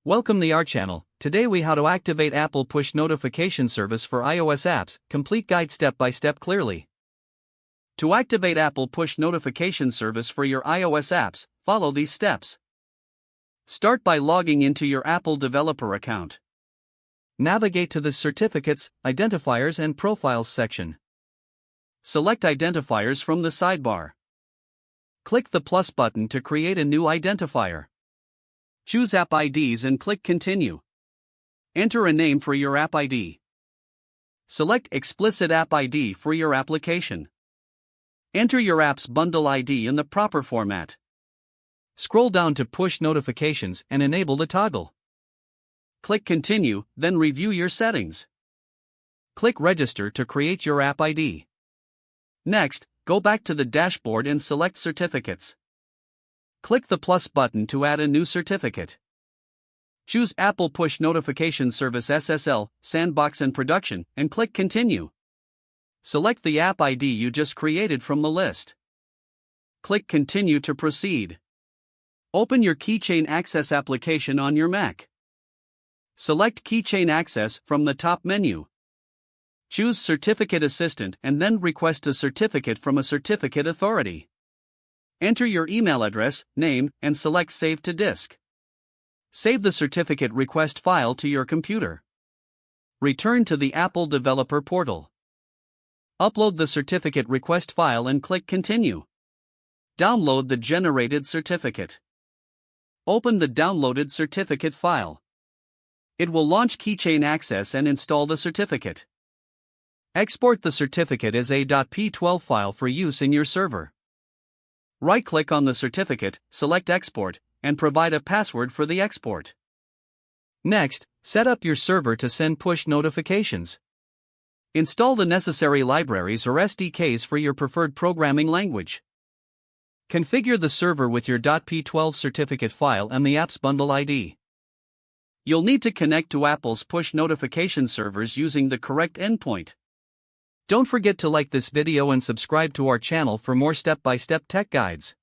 Welcome to our channel. Today we how to activate Apple push notification service for iOS apps, complete guide step by step clearly. To activate Apple push notification service for your iOS apps, follow these steps. Start by logging into your Apple developer account. Navigate to the Certificates, Identifiers and Profiles section. Select Identifiers from the sidebar. Click the plus button to create a new identifier. Choose App IDs and click Continue. Enter a name for your App ID. Select Explicit App ID for your application. Enter your app's bundle ID in the proper format. Scroll down to Push Notifications and enable the toggle. Click Continue, then review your settings. Click Register to create your App ID. Next, go back to the dashboard and select Certificates. Click the plus button to add a new certificate. Choose Apple Push Notification Service SSL, Sandbox and Production, and click Continue. Select the app ID you just created from the list. Click Continue to proceed. Open your Keychain Access application on your Mac. Select Keychain Access from the top menu. Choose Certificate Assistant and then request a certificate from a certificate authority. Enter your email address, name, and select Save to Disk. Save the certificate request file to your computer. Return to the Apple Developer Portal. Upload the certificate request file and click Continue. Download the generated certificate. Open the downloaded certificate file. It will launch Keychain Access and install the certificate. Export the certificate as a .p12 file for use in your server. Right-click on the certificate, select Export, and provide a password for the export. Next, set up your server to send push notifications. Install the necessary libraries or SDKs for your preferred programming language. Configure the server with your .p12 certificate file and the app's bundle ID. You'll need to connect to Apple's push notification servers using the correct endpoint. Don't forget to like this video and subscribe to our channel for more step-by-step tech guides.